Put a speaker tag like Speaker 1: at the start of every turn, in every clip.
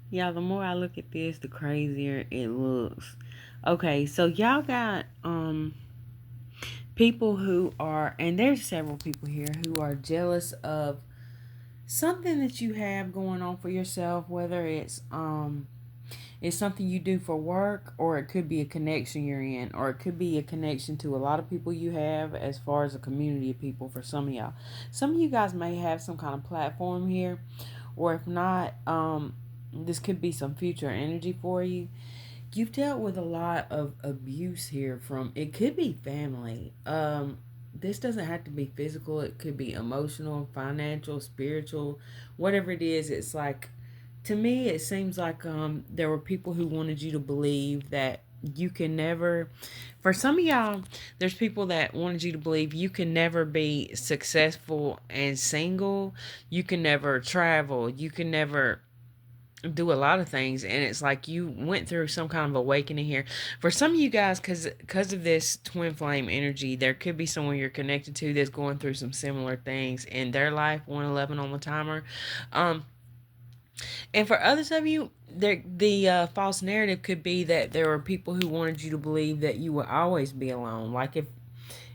Speaker 1: Yeah, the more I look at this, the crazier it looks. Okay, so y'all got people who are, and there's several people here who are jealous of something that you have going on for yourself, whether it's something you do for work, or it could be a connection you're in, or it could be a connection to a lot of people you have as far as a community of people for some of y'all. Some of you guys may have some kind of platform here, or if not, this could be some future energy for you. You've dealt with a lot of abuse here from, it could be family. This doesn't have to be physical, it could be emotional, financial, spiritual, whatever it is. It's like, to me it seems like there were people who wanted you to believe that you can never, for some of y'all, there's people that wanted you to believe you can never be successful and single, you can never travel, you can never do a lot of things, and it's like you went through some kind of awakening here. For some of you guys, because of this twin flame energy, there could be someone you're connected to that's going through some similar things in their life. 111 on the timer. um and for others of you, the false narrative could be that there were people who wanted you to believe that you would always be alone. Like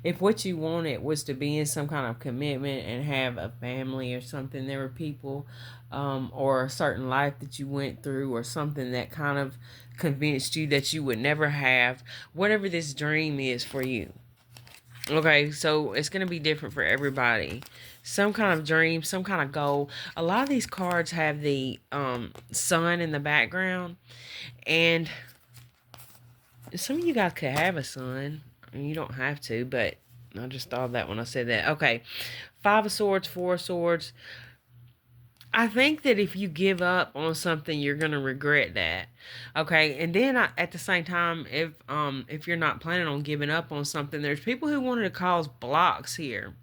Speaker 1: if what you wanted was to be in some kind of commitment and have a family or something, there were people, or a certain life that you went through or something that kind of convinced you that you would never have whatever this dream is for you. Okay, so it's going to be different for everybody. Some kind of dream, some kind of goal. A lot of these cards have the sun in the background, and some of you guys could have a son. You don't have to, but I just thought of that when I said that. Okay, Five of Swords, Four of Swords. I think that if you give up on something, you're gonna regret that. Okay, and then at the same time, if you're not planning on giving up on something, there's people who wanted to cause blocks here.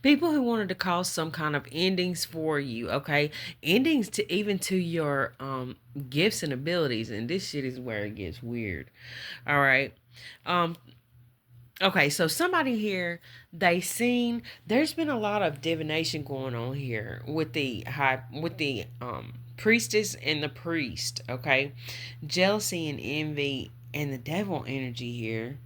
Speaker 1: People who wanted to cause some kind of endings for you. Okay, endings to even to your gifts and abilities, and this shit is where it gets weird. All right. Um, Okay, so somebody here, they seen there's been a lot of divination going on here with the high with the priestess and the priest, okay? Jealousy and envy and the devil energy here.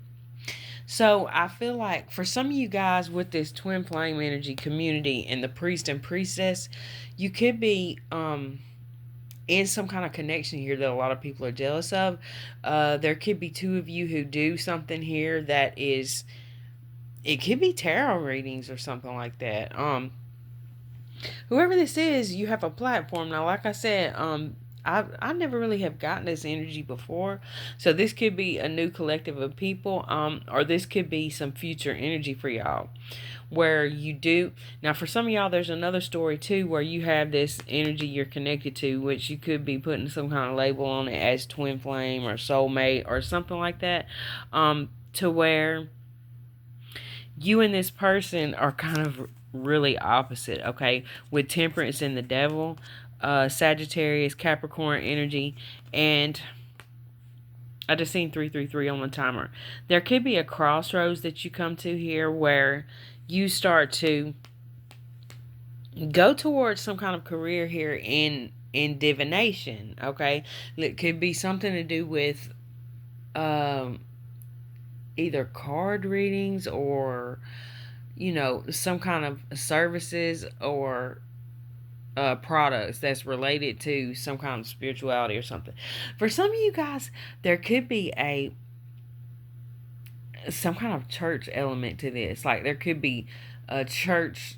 Speaker 1: So I feel like for some of you guys with this twin flame energy community and the priest and priestess, you could be in some kind of connection here that a lot of people are jealous of. There could be two of you who do something here that is, it could be tarot readings or something like that. Whoever this is, you have a platform now. Like I said, I never really have gotten this energy before, so this could be a new collective of people, or this could be some future energy for y'all, where you do now. For some of y'all, there's another story too, where you have this energy you're connected to, which you could be putting some kind of label on it as twin flame or soulmate or something like that, to where you and this person are kind of really opposite, okay? With Temperance and the Devil, Sagittarius, Capricorn energy, and I just seen 333 on the timer. There could be a crossroads that you come to here where you start to go towards some kind of career here in divination, okay? It could be something to do with um either card readings or some kind of services or products that's related to some kind of spirituality or something. For some of you guys, there could be a some kind of church element to this. Like there could be a church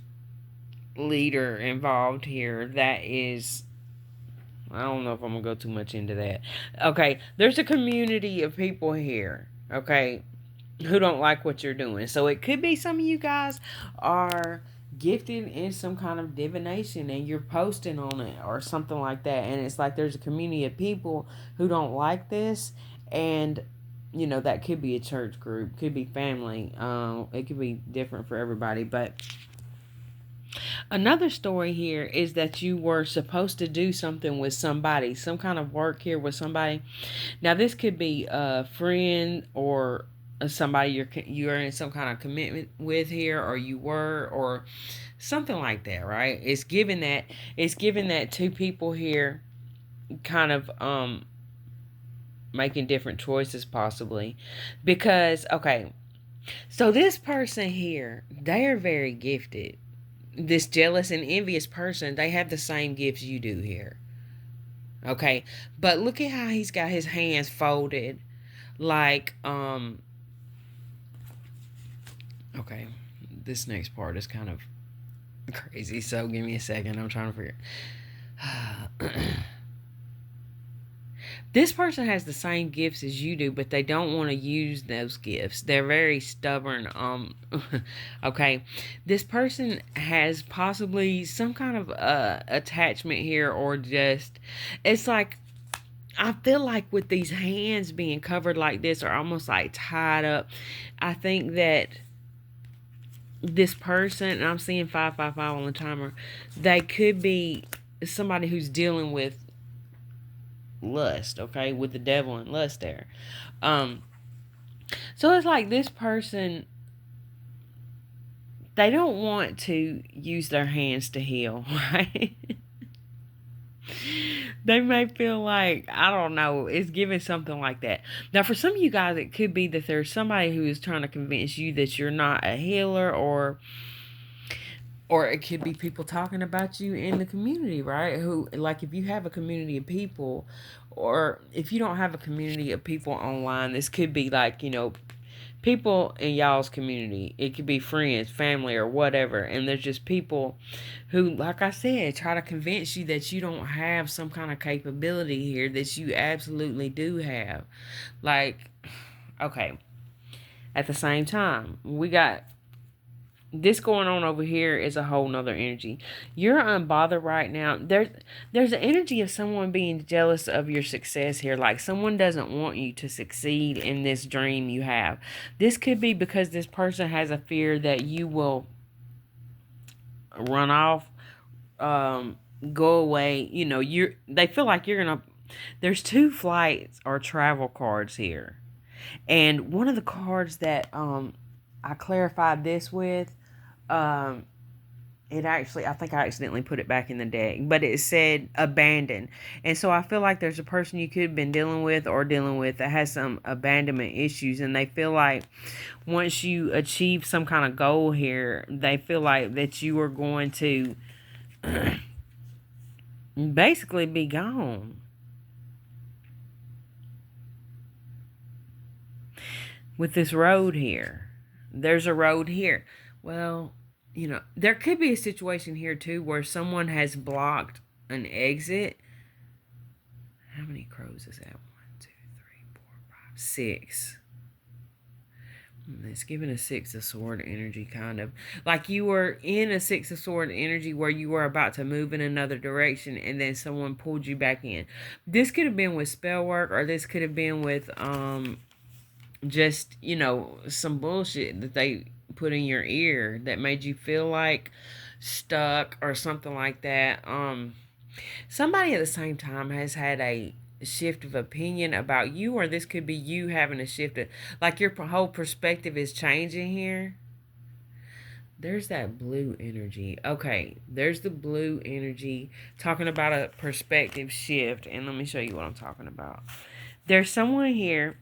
Speaker 1: leader involved here that is, I don't know if I'm gonna go too much into that. Okay, there's a community of people here, okay, who don't like what you're doing. So it could be some of you guys are gifted in some kind of divination and you're posting on it or something like that. And it's like there's a community of people who don't like this. And, that could be a church group, could be family. It could be different for everybody. But another story here is that you were supposed to do something with somebody, some kind of work here with somebody. Now, this could be a friend or somebody you're in some kind of commitment with here, or you were, or something like that, right? It's given that two people here. kind of making different choices possibly. Because okay, so this person here, they are very gifted. This jealous and envious person, they have the same gifts you do here. Okay. But look at how he's got his hands folded. Like, okay. This next part is kind of crazy. So give me a second. I'm trying to figure. This person has the same gifts as you do, but they don't want to use those gifts. They're very stubborn. Okay. This person has possibly some kind of attachment here, or just, it's like, I feel like with these hands being covered like this, or almost like tied up, I think that this person, and I'm seeing 555 on the timer, they could be somebody who's dealing with lust, okay, with the devil and lust there. Um, so it's like this person, they don't want to use their hands to heal, right? They may feel like, I don't know, it's giving something like that. Now, for some of you guys, it could be that there's somebody who is trying to convince you that you're not a healer, or it could be people talking about you in the community, right? Who, like, if you have a community of people, or if you don't have a community of people online, this could be like, people in y'all's community. It could be friends, family, or whatever. And there's just people who, like I said, try to convince you that you don't have some kind of capability here that you absolutely do have. Like, okay. At the same time, we got this going on over here is a whole nother energy. You're unbothered right now. There's an energy of someone being jealous of your success here. Like someone doesn't want you to succeed in this dream you have. This could be because this person has a fear that you will run off, go away. They feel like you're gonna. There's two flights or travel cards here, and one of the cards that I clarified this with, um it actually, I think I accidentally put it back in the deck, but it said abandon. And so I feel like there's a person you could have been dealing with or dealing with that has some abandonment issues, and they feel like once you achieve some kind of goal here, they feel like that you are going to basically be gone. With this road here, there's a road here. Well, there could be a situation here too where someone has blocked an exit. How many crows is that? 1, 2, 3, 4, 5, 6. It's giving a Six of Sword energy, kind of. Like you were in a Six of Sword energy where you were about to move in another direction and then someone pulled you back in. This could have been with spell work, or this could have been with just, some bullshit that they put in your ear that made you feel like stuck or something like that. Somebody at the same time has had a shift of opinion about you, or this could be you having a shift of, like, your whole perspective is changing here. There's that blue energy. Okay, there's the blue energy talking about a perspective shift. And let me show you what I'm talking about. There's someone here.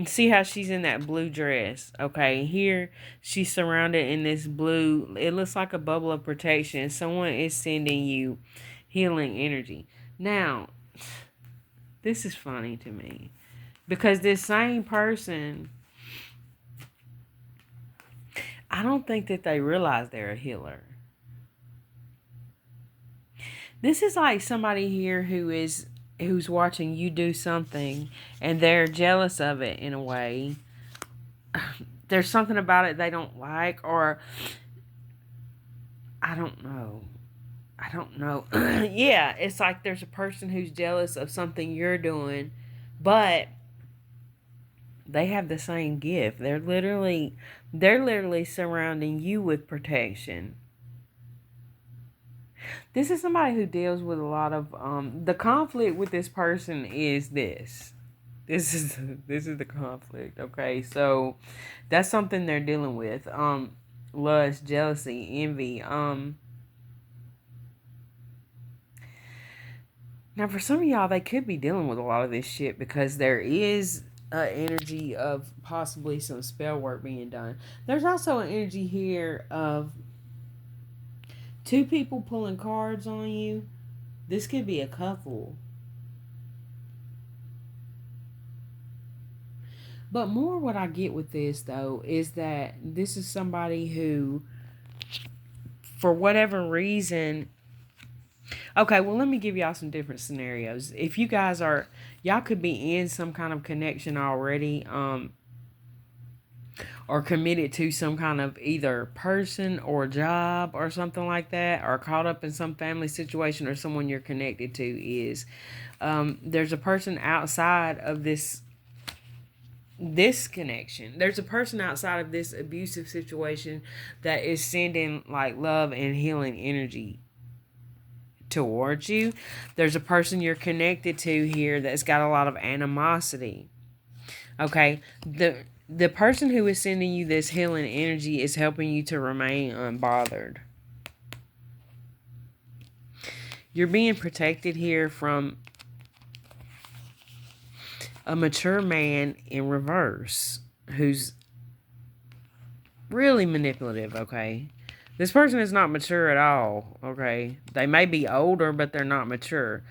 Speaker 1: See how she's in that blue dress. Okay, here she's surrounded in this blue. It looks like a bubble of protection. Someone is sending you healing energy. Now, this is funny to me because this same person, I don't think that they realize they're a healer. This is like somebody here who's watching you do something and they're jealous of it in a way. There's something about it they don't like, or I don't know. Yeah, it's like there's a person who's jealous of something you're doing, but they have the same gift. They're literally surrounding you with protection. This is somebody who deals with a lot of the conflict with this person is this. This is this is the conflict, okay? So that's something they're dealing with. Lust, jealousy, envy. Now, for some of y'all, they could be dealing with a lot of this shit because there is energy of possibly some spell work being done. There's also an energy here of two people pulling cards on you. This could be a couple. But more what I get with this, though, is that this is somebody who, for whatever reason, okay, well, let me give y'all some different scenarios. If you guys are, y'all could be in some kind of connection already, or committed to some kind of either person or job or something like that, or caught up in some family situation, or someone you're connected to is, there's a person outside of this connection. There's a person outside of this abusive situation that is sending like love and healing energy towards you. There's a person you're connected to here that's got a lot of animosity. Okay, the person who is sending you this healing energy is helping you to remain unbothered. You're being protected here from a mature man in reverse who's really manipulative, okay? This person is not mature at all, okay? They may be older, but they're not mature.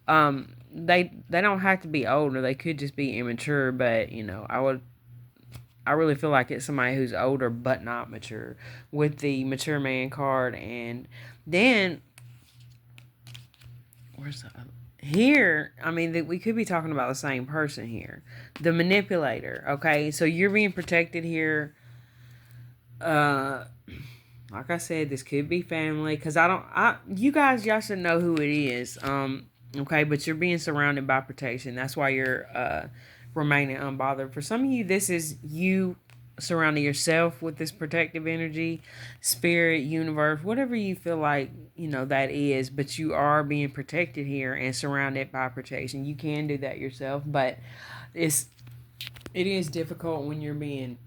Speaker 1: They don't have to be older. They could just be immature, but I really feel like it's somebody who's older but not mature with the mature man card. And then where's the here? I mean, we could be talking about the same person here, the manipulator. Okay, so you're being protected here. Like I said, this could be family because you guys, y'all should know who it is. Okay, but you're being surrounded by protection. That's why you're remaining unbothered. For some of you, this is you surrounding yourself with this protective energy, spirit, universe, whatever you feel like, that is, but you are being protected here and surrounded by protection. You can do that yourself, but it is difficult when you're being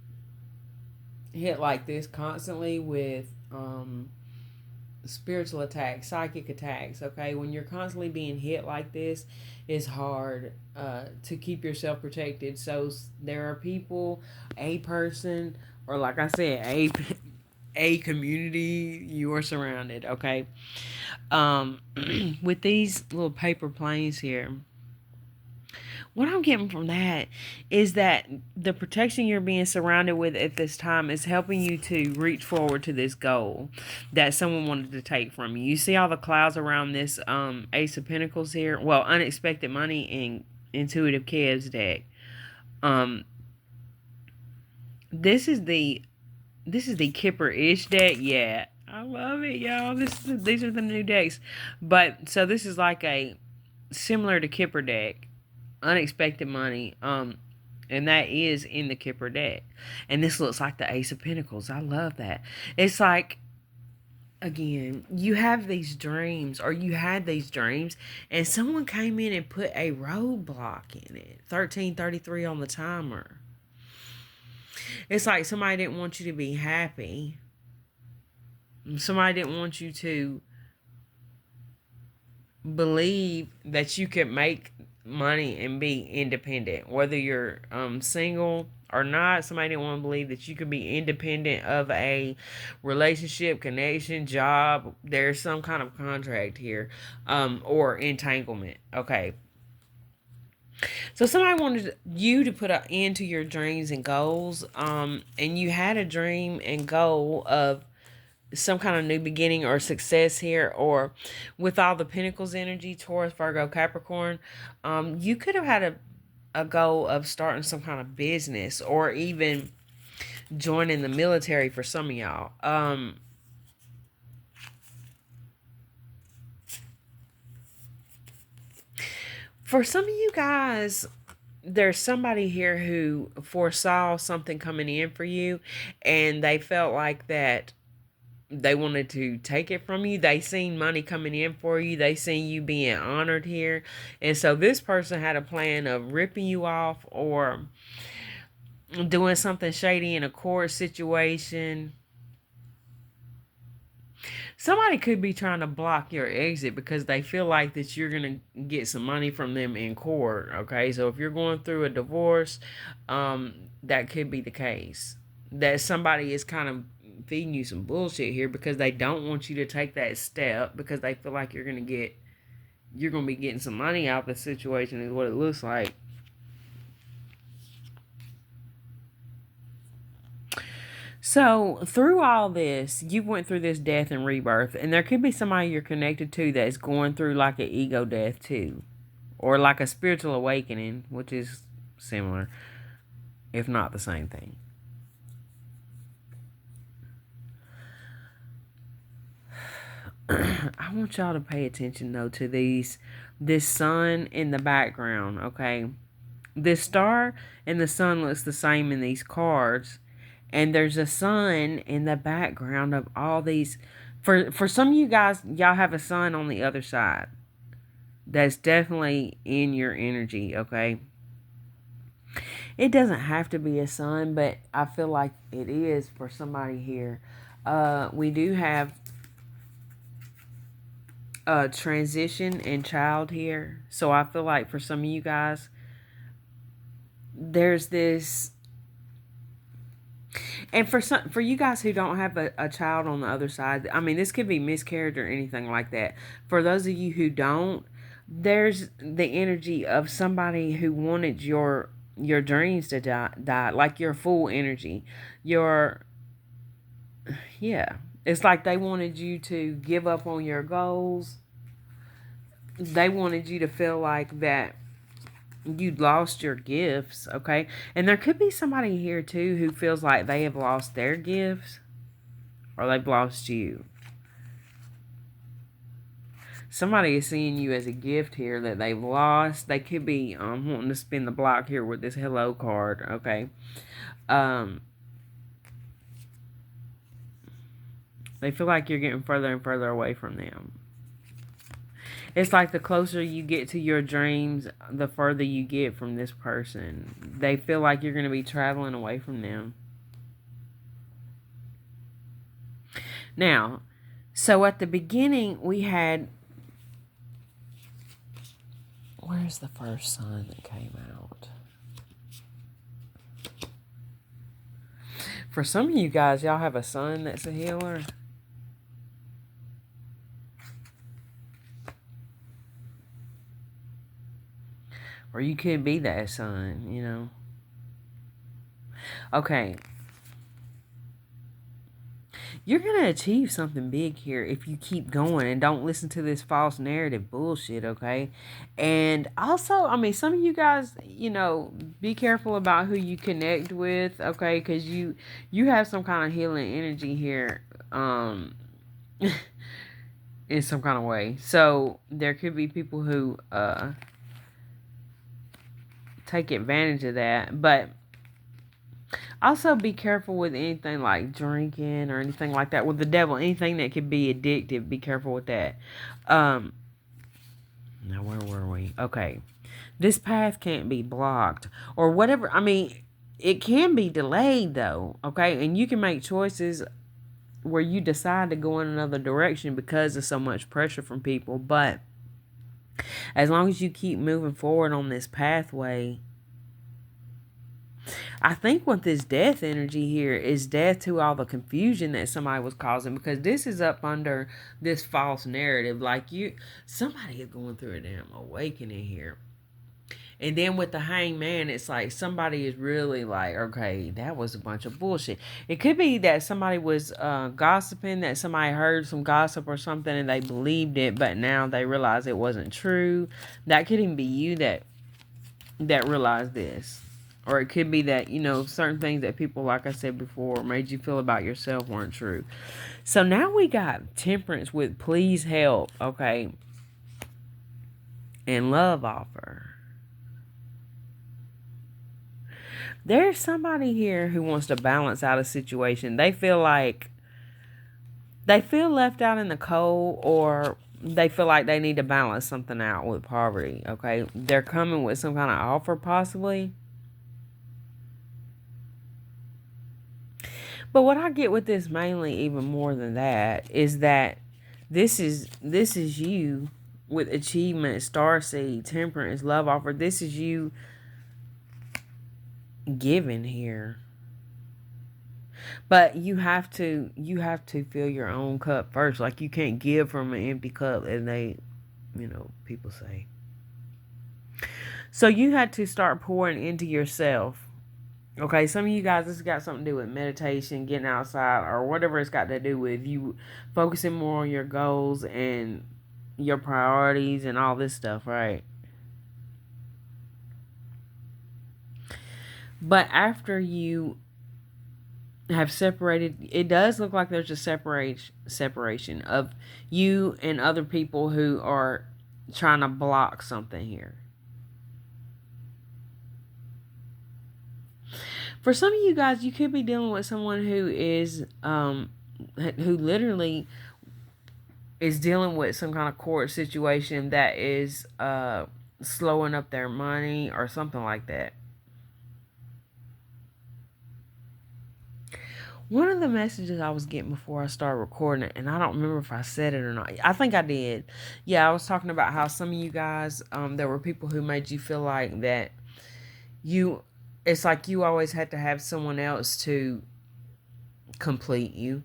Speaker 1: hit like this constantly with spiritual attacks, psychic attacks. Okay, when you're constantly being hit like this, it's hard to keep yourself protected. So there are people, a person, or like I said, a community you are surrounded. Okay, with these little paper planes here, what I'm getting from that is that the protection you're being surrounded with at this time is helping you to reach forward to this goal that someone wanted to take from you. You see all the clouds around this Ace of Pentacles here? Well, unexpected money in Intuitive Chaos deck. This is the Kipper-ish deck. Yeah, I love it, y'all. These are the new decks. But so this is like a similar to Kipper deck. Unexpected money, and that is in the Kipper deck. And this looks like the Ace of Pentacles. I love that. It's like, again, you have these dreams, or you had these dreams, and someone came in and put a roadblock in it. 1333 on the timer. It's like somebody didn't want you to be happy. Somebody didn't want you to believe that you could make money and be independent, whether you're single or not. Somebody didn't want to believe that you could be independent of a relationship, connection, job. There's some kind of contract here, or entanglement. Okay, so somebody wanted you to put an end to your dreams and goals, and you had a dream and goal of some kind of new beginning or success here, or with all the Pentacles energy, Taurus, Virgo, Capricorn, you could have had a goal of starting some kind of business, or even joining the military for some of y'all. For some of you guys, there's somebody here who foresaw something coming in for you, and they felt like that they wanted to take it from you. They seen money coming in for you. They seen you being honored here. And so this person had a plan of ripping you off, or doing something shady in a court situation. somebody could be trying to block your exit because they feel like that you're going to get some money from them in court. Okay, so if you're going through a divorce, that could be the case, that somebody is kind of feeding you some bullshit here because they don't want you to take that step because they feel like you're going to be getting some money out of the situation is what it looks like. So through all this, you went through this death and rebirth, and there could be somebody you're connected to that's going through like an ego death too, or like a spiritual awakening, which is similar, if not the same thing. I want y'all to pay attention though to this sun in the background, okay? This star and the sun looks the same in these cards, and there's a sun in the background of all these. For some of you guys, y'all have a sun on the other side. That's definitely in your energy, okay? It doesn't have to be a sun, but I feel like it is for somebody here. We do have a transition and child here. So I feel like for some of you guys, there's this, and for you guys who don't have a child on the other side, I mean, this could be miscarriage or anything like that. For those of you who don't, there's the energy of somebody who wanted your dreams to die, like your full energy, your, yeah, it's like they wanted you to give up on your goals. They wanted you to feel like that you'd lost your gifts, okay? And there could be somebody here too who feels like they have lost their gifts or they've lost you. Somebody is seeing you as a gift here that they've lost. They could be wanting to spin the block here with this hello card, okay? They feel like you're getting further and further away from them. It's like the closer you get to your dreams, the further you get from this person. They feel like you're going to be traveling away from them. Now, so at the beginning, we had... Where's the first sun that came out? For some of you guys, y'all have a son that's a healer. Or you could be that son, you know. Okay. You're going to achieve something big here if you keep going and don't listen to this false narrative bullshit, okay? And also, I mean, some of you guys, you know, be careful about who you connect with, okay? Because you have some kind of healing energy here in some kind of way. So there could be people who take advantage of that, but also be careful with anything like drinking or anything like that with the devil. Anything that could be addictive, be careful with that. Now where were we? Okay, this path can't be blocked or whatever. I mean, it can be delayed though, okay? And you can make choices where you decide to go in another direction because of so much pressure from people, but as long as you keep moving forward on this pathway, I think what this death energy here is death to all the confusion that somebody was causing, because this is up under this false narrative. Like somebody is going through a damn awakening here. And then with the hangman, it's like somebody is really like, okay, that was a bunch of bullshit. It could be that somebody was gossiping, that somebody heard some gossip or something and they believed it, but now they realize it wasn't true. That could even be you that realized this. Or it could be that, you know, certain things that people, like I said before, made you feel about yourself weren't true. So now we got temperance with please help, okay? And love offer. There's somebody here who wants to balance out a situation. They feel left out in the cold, or they feel like they need to balance something out with poverty, okay? They're coming with some kind of offer possibly. But what I get with this mainly, even more than that, is that This is you with achievement, starseed, temperance, love offer. This is you giving here. But you have to fill your own cup first. Like, you can't give from an empty cup, and people say. So you had to start pouring into yourself. Okay, some of you guys, this has got something to do with meditation, getting outside, or whatever it's got to do with you focusing more on your goals and your priorities and all this stuff, right? But after you have separated, it does look like there's a separation of you and other people who are trying to block something here. For some of you guys, you could be dealing with someone who literally is dealing with some kind of court situation that is slowing up their money or something like that. One of the messages I was getting before I started recording it, and I don't remember if I said it or not. I think I did. Yeah, I was talking about how some of you guys, there were people who made you feel like that you, it's like you always had to have someone else to complete you.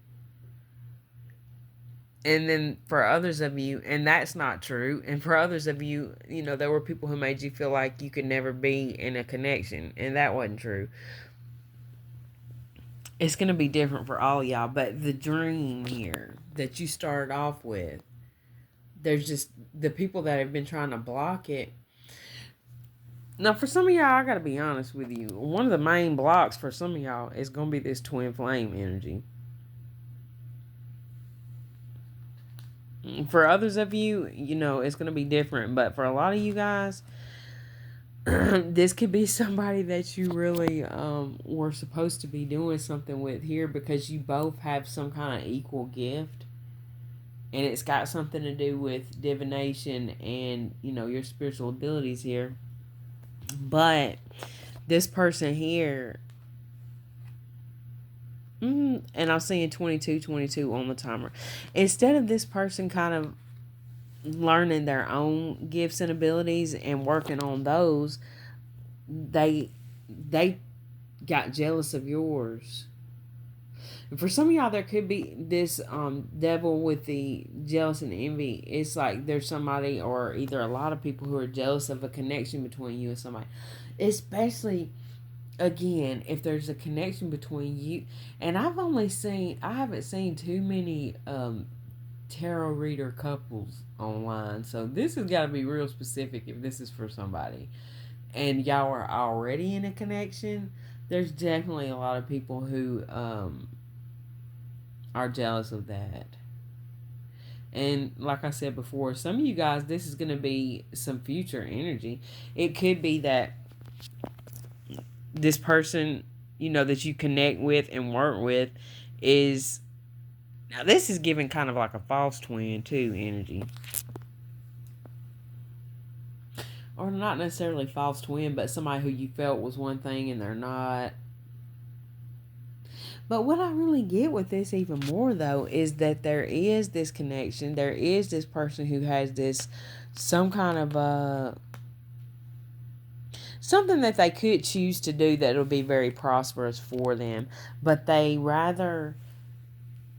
Speaker 1: And then for others of you, and that's not true. And for others of you, there were people who made you feel like you could never be in a connection, and that wasn't true. It's going to be different for all y'all, but the dream here that you started off with, there's just the people that have been trying to block it. Now, for some of y'all, I got to be honest with you. One of the main blocks for some of y'all is going to be this twin flame energy. For others of you, it's going to be different. But for a lot of you guys, this could be somebody that you really were supposed to be doing something with here, because you both have some kind of equal gift. And it's got something to do with divination and, your spiritual abilities here. But this person here, and I'm seeing 22 on the timer. Instead of this person kind of learning their own gifts and abilities and working on those, they got jealous of yours. And for some of y'all, there could be this devil with the jealous and envy. It's like there's somebody, or either a lot of people, who are jealous of a connection between you and somebody. Especially, again, if there's a connection between you. And I haven't seen too many tarot reader couples online. So this has got to be real specific if this is for somebody. And y'all are already in a connection. There's definitely a lot of people who are jealous of that. And like I said before, some of you guys, this is going to be some future energy. It could be that this person, that you connect with and work with is, now this is giving kind of like a false twin too energy. Or not necessarily false twin, but somebody who you felt was one thing and they're not. But what I really get with this even more, though, is that there is this connection. There is this person who has this, some kind of something that they could choose to do that will be very prosperous for them. But they rather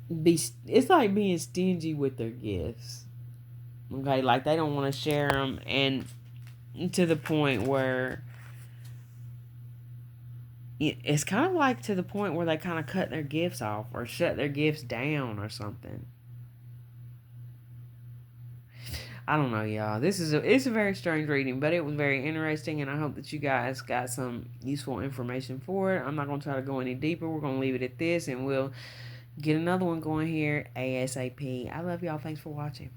Speaker 1: it's like being stingy with their gifts. Okay, like they don't want to share them, and to the point where it's kind of like to the point where they kind of cut their gifts off or shut their gifts down or something. I don't know, y'all. It's a very strange reading, but it was very interesting, and I hope that you guys got some useful information for it. I'm not going to try to go any deeper. We're going to leave it at this, and we'll get another one going here ASAP. I love y'all. Thanks for watching.